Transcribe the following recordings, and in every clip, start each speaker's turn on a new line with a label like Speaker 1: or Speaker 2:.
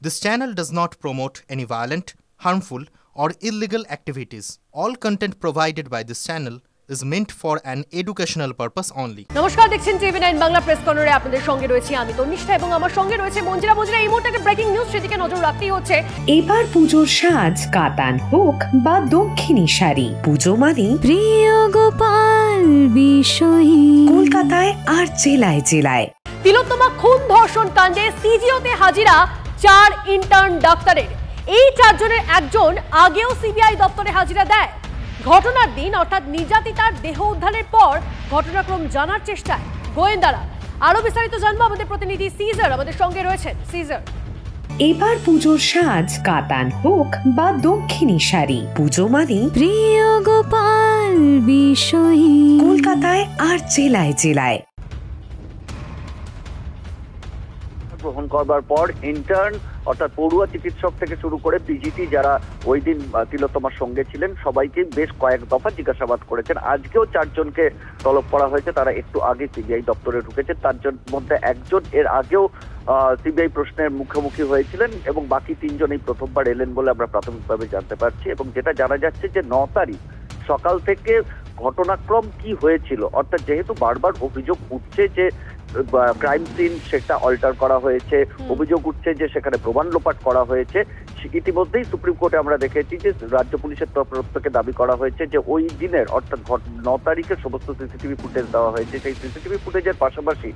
Speaker 1: This channel does not promote any violent, harmful, or illegal activities. All content provided by this channel is meant for an educational purpose only.
Speaker 2: নমস্কার, দেখছেন TV9 Bangla press কর্নারে। আপনাদের সঙ্গে রয়েছে আমি তনিষ্ঠা এবং আমার সঙ্গে রয়েছে মঞ্জিরা। এই মুহূর্তে একটা ব্রেকিং নিউজ, সেদিকে নজর রাখতেই হচ্ছে।
Speaker 3: এবার পুজোর সাজ কাতান হোক বা দক্ষিণী শাড়ি, পুজো মানে
Speaker 4: প্রিয় গোপাল বিষয়ী।
Speaker 3: কলকাতায় আর জেলায় জেলায়
Speaker 2: তিলোত্তমা খুন ধর্ষণ কাণ্ডে সিজিওতে হাজিরা 4 ইন্টার্ন ডাক্তারের। এই 4 জনের একজন আগেও সিবিআই দপ্তরে হাজিরা দেয়। ঘটনার দিন অর্থাৎ নির্যাতিতার দেহ উদ্ধারের পর ঘটনাক্রম জানার চেষ্টায় গোয়েন্দারা। আরো বিস্তারিত জানবো আমাদের প্রতিনিধি সিজার আমাদের সঙ্গে রয়েছেন। সিজার,
Speaker 3: এবার পুজোর সাজ কাতান হোক বা দক্ষিণী শাড়ি, পুজো মানে
Speaker 4: প্রিয় গোপাল বিষয়ী।
Speaker 3: কলকাতায় আর জেলায় জেলায়
Speaker 5: গ্রহণ করবার পর ইন্টার্ন অর্থাৎ পড়ুয়া চিকিৎসক থেকে শুরু করে পিজিটি যারা ওই দিন তিলোত্তমার সঙ্গে ছিলেন সবাইকে বেশ কয়েক দফা জিজ্ঞাসাবাদ করেছেন। আজকেও 4 জনকে তলব করা হয়েছে। তারা একটু আগে সিবিআই দপ্তরে ঢুকেছে। 4 জন মধ্যে একজন এর আগেও সিবিআই প্রশ্নের মুখোমুখি হয়েছিলেন এবং বাকি 3 জন এই প্রথমবার এলেন বলে আমরা প্রাথমিকভাবে জানতে পারছি। এবং যেটা জানা যাচ্ছে যে 9 তারিখ সকাল থেকে ঘটনাক্রম কি হয়েছিল, অর্থাৎ যেহেতু বারবার অভিযোগ উঠছে যে ক্রাইম সিন সেটা অল্টার করা হয়েছে, অভিযোগ উঠছে যে সেখানে প্রমাণ লোপাট করা হয়েছে। ইতিমধ্যেই সুপ্রিম কোর্টে আমরা দেখেছি যে রাজ্য পুলিশের তরফ থেকে দাবি করা হয়েছে যে ওই দিনের অর্থাৎ 9 তারিখের সমস্ত সিসিটিভি ফুটেজ দেওয়া হয়েছে। সেই সিসিটিভি ফুটেজের পাশাপাশি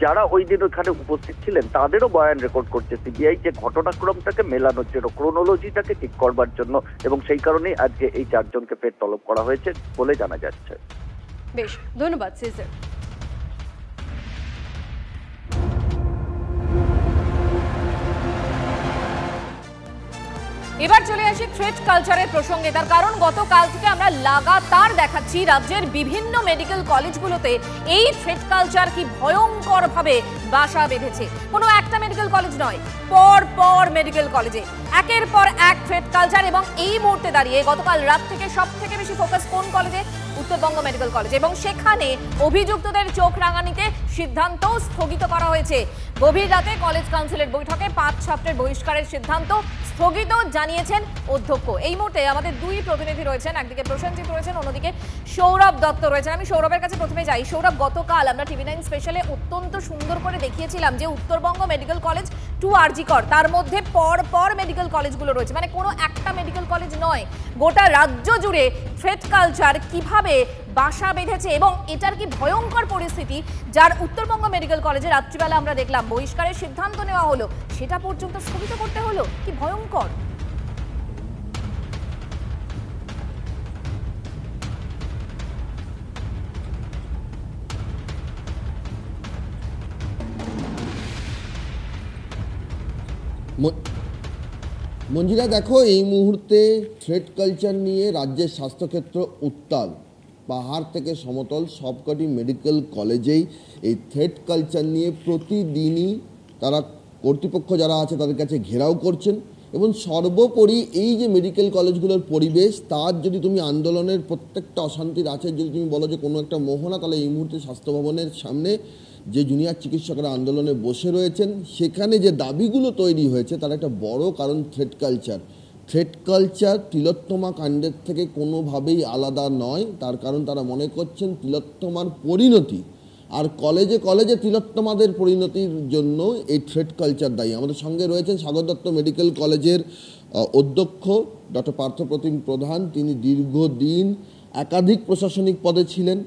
Speaker 5: যারা ওই দিন ওখানে উপস্থিত ছিলেন তাদেরও বয়ান রেকর্ড করছে সিবিআই, যে ঘটনাক্রমটাকে মেলানোর জন্য, ক্রোনোলজিটাকে ঠিক করবার জন্য। এবং সেই কারণেই আজকে এই 4 জনকে ফের তলব করা হয়েছে বলে জানা যাচ্ছে।
Speaker 2: বেশ, ধন্যবাদ সিজার। এবার চলে আসি থ্রেট কালচারের প্রসঙ্গে। তার কারণ গতকাল থেকে আমরা লাগাতার দেখাচ্ছি রাজ্যের বিভিন্ন মেডিকেল কলেজগুলোতে এই থ্রেট কালচার কি ভয়ঙ্কর ভাবে বাসা বেঁধেছে। কোনো একটা মেডিকেল কলেজ নয়, পর পর মেডিকেল কলেজে একের পর এক থ্রেট কালচার। এবং এই মুহূর্তে দাঁড়িয়ে গতকাল রাত থেকে সব থেকে বেশি ফোকাস কোন কলেজে? Uttarbanga medical college. এবং সেখানে অভিযুক্তদের চোখ রাঙানিতে সিদ্ধান্ত স্থগিত করা হয়েছে। গভীর রাতে কলেজ কাউন্সিলের বৈঠকে 5 ছাত্রের বহিষ্কারের সিদ্ধান্ত স্থগিত জানিয়েছেন অধ্যক্ষ। এই মুহূর্তে আমাদের 2 প্রতিনিধি রয়েছেন, একদিকে প্রসেনজিৎ রয়েছেন, অন্যদিকে সৌরভ দত্ত রয়েছেন। আমি সৌরভের কাছে প্রথমে যাই। সৌরভ, গতকাল আমরা TV9 স্পেশালে অত্যন্ত সুন্দর করে দেখিয়েছিলাম যে উত্তরবঙ্গ মেডিকেল কলেজ টু আরজি কর, তার মধ্যে পর পর মেডিকেল কলেজগুলো রয়েছে, মানে কোনো একটা মেডিকেল কলেজ নয়, গোটা রাজ্য জুড়ে থ্রেট কালচার কিভাবে বাসা বেঁধেছে এবং এটার কি ভয়ঙ্কর পরিস্থিতি, যার উত্তরবঙ্গ মেডিকেল কলেজে রাত্রিবেলা আমরা দেখলাম বহিষ্কারের সিদ্ধান্ত নেওয়া হলো, সেটা পর্যন্ত স্থগিত করতে হলো। কি ভয়ঙ্কর!
Speaker 6: মঞ্জিরা, দেখো, এই মুহূর্তে থ্রেট কালচার নিয়ে রাজ্যের স্বাস্থ্যক্ষেত্র উত্তাল। পাহাড় থেকে সমতল সবকটি মেডিকেল কলেজেই এই থ্রেট কালচার নিয়ে প্রতিদিনই তারা কর্তৃপক্ষ যারা আছে তাদের কাছে ঘেরাও করছেন। এবং সর্বোপরি এই যে মেডিকেল কলেজগুলোর পরিবেশ, তার যদি তুমি আন্দোলনের প্রত্যেকটা অশান্তির আছে যদি তুমি বলো যে কোনো একটা মোহনা, তাহলে এই মুহূর্তে স্বাস্থ্য ভবনের সামনে যে জুনিয়র চিকিৎসকরা আন্দোলনে বসে রয়েছেন, সেখানে যে দাবিগুলো তৈরি হয়েছে তার একটা বড় কারণ থ্রেট কালচার। থ্রেট কালচার তিলোত্তমা কাণ্ডের থেকে কোনোভাবেই আলাদা নয়। তার কারণ তারা মনে করছেন তিলোত্তমার পরিণতি আর কলেজে কলেজে তিলোত্তমাদের পরিণতির জন্য এই থ্রেট কালচার দায়ী। আমাদের সঙ্গে রয়েছেন সাগর দত্ত মেডিকেল কলেজের অধ্যক্ষ ডক্টর পার্থপ্রতিম প্রধান। তিনি দীর্ঘদিন একাধিক প্রশাসনিক পদে ছিলেন।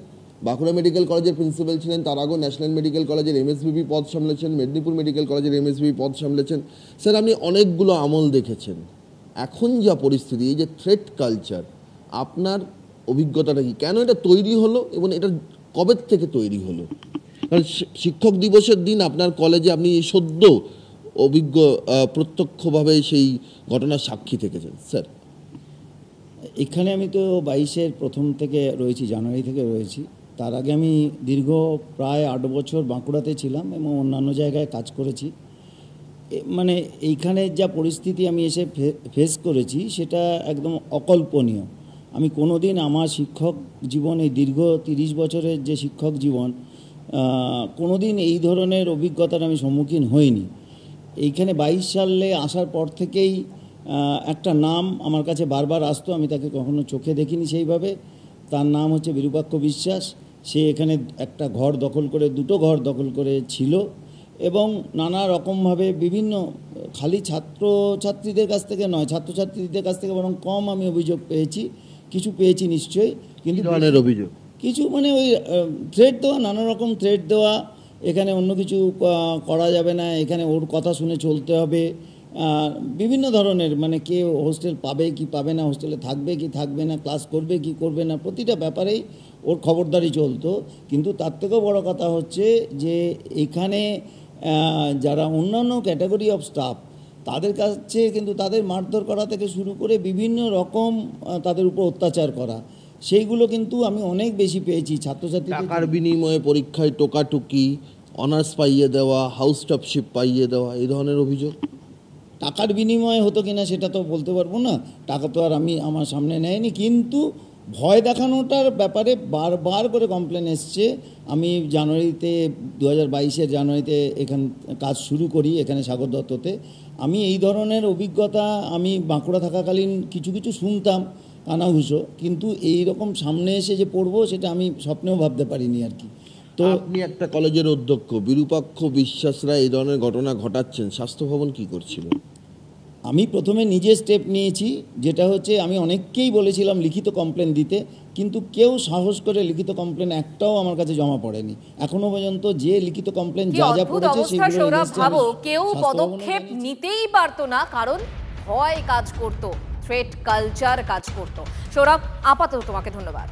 Speaker 6: বাঁকুড়া মেডিকেল কলেজের প্রিন্সিপাল ছিলেন, তার আগেও ন্যাশনাল মেডিকেল কলেজের এমএসবিপি পদ সামলেছেন, মেদিনীপুর মেডিকেল কলেজের এমএসবিপি পদ সামলেছেন। স্যার, আপনি অনেকগুলো আমল দেখেছেন। এখন যা পরিস্থিতি, এই যে থ্রেট কালচার, আপনার অভিজ্ঞতাটা কি? কেন এটা তৈরি হলো এবং এটা কবে থেকে তৈরি হলো? কারণ শিক্ষক দিবসের দিন আপনার কলেজে আপনি সদ্য অভিজ্ঞ প্রত্যক্ষভাবে সেই ঘটনার সাক্ষী থেকেছেন। স্যার,
Speaker 7: এখানে আমি তো 22-এর প্রথম থেকে রয়েছি, জানুয়ারি থেকে রয়েছি। তার আগে আমি দীর্ঘ প্রায় 8 বছর বাঁকুড়াতে ছিলাম এবং অন্যান্য জায়গায় কাজ করেছি। মানে এইখানে যা পরিস্থিতি আমি এসে ফেস করেছি সেটা একদম অকল্পনীয়। আমি কোনো দিন আমার শিক্ষক জীবন, এই দীর্ঘ 30 বছরের যে শিক্ষক জীবন, কোনো দিন এই ধরনের অভিজ্ঞতার আমি সম্মুখীন হইনি। এইখানে 22 সালে আসার পর থেকেই একটা নাম আমার কাছে বারবার আসতো, আমি তাকে কখনো চোখে দেখিনি সেইভাবে। তার নাম হচ্ছে বিরূপাক্ষ বিশ্বাস। সে এখানে একটা ঘর দখল করে, দুটো ঘর দখল করে ছিল এবং নানা রকমভাবে বিভিন্ন, খালি ছাত্রছাত্রীদের কাছ থেকে নয়, ছাত্রছাত্রীদের কাছ থেকে বরং কম আমি অভিযোগ পেয়েছি, কিছু পেয়েছি নিশ্চয়ই, কিন্তু
Speaker 6: ধরনের অভিযোগ
Speaker 7: কিছু মানে ওই থ্রেট দেওয়া, নানা রকম থ্রেট দেওয়া, এখানে অন্য কিছু করা যাবে না, এখানে ওর কথা শুনে চলতে হবে, বিভিন্ন ধরনের, মানে কে হোস্টেল পাবে কি পাবে না, হোস্টেলে থাকবে কি থাকবে না, ক্লাস করবে কি করবে না, প্রতিটা ব্যাপারেই ওর খবরদারি চলতো। কিন্তু তার থেকেও বড় কথা হচ্ছে যে এখানে যারা অন্যান্য ক্যাটাগরি অফ স্টাফ তাদের কাছে কিন্তু তাদের মারধর করা থেকে শুরু করে বিভিন্ন রকম তাদের উপর অত্যাচার করা, সেইগুলো কিন্তু আমি অনেক বেশি পেয়েছি। ছাত্রছাত্রী
Speaker 6: টাকার বিনিময়ে পরীক্ষায় টোকাটুকি, অনার্স পাইয়ে দেওয়া, হাউস টপশিপ পাইয়ে দেওয়া, এই ধরনের অভিযোগ।
Speaker 7: টাকার বিনিময়ে হতো কিনা সেটা তো বলতে পারবো না, টাকা তো আর আমি আমার সামনে নেয়নি, কিন্তু ভয় দেখানোটার ব্যাপারে বারবার করে কমপ্লেন এসছে। আমি জানুয়ারিতে 2022-এর জানুয়ারিতে এখান কাজ শুরু করি এখানে সাগর দত্ততে। আমি এই ধরনের অভিজ্ঞতা আমি বাঁকুড়া থাকাকালীন কিছু কিছু শুনতাম কানাঘুষো, কিন্তু এই রকম সামনে এসে যে পড়বো সেটা আমি স্বপ্নেও ভাবতে পারিনি আর কি।
Speaker 6: তো আপনি একটা কলেজের অধ্যক্ষ, বিরূপাক্ষ বিশ্বাসরা এই ধরনের ঘটনা ঘটাচ্ছেন, স্বাস্থ্য ভবন কি করছিল?
Speaker 7: আমি প্রথমে নিজে স্টেপ নিয়েছি, যেটা হচ্ছে আমি অনেককেই বলেছিলাম লিখিত কমপ্লেন দিতে, কিন্তু কেউ সাহস করে লিখিত কমপ্লেন একটাও আমার কাছে জমা পড়েনি এখনো পর্যন্ত। যে লিখিত কমপ্লেন যা যা পড়েছে সেগুলো
Speaker 2: ভাবো কেউ পদক্ষেপ নিতেই পারতো না, কারণ ভয় কাজ করতো, থ্রেট কালচার কাজ করতো। সৌরভ, আপাতত তোমাকে ধন্যবাদ।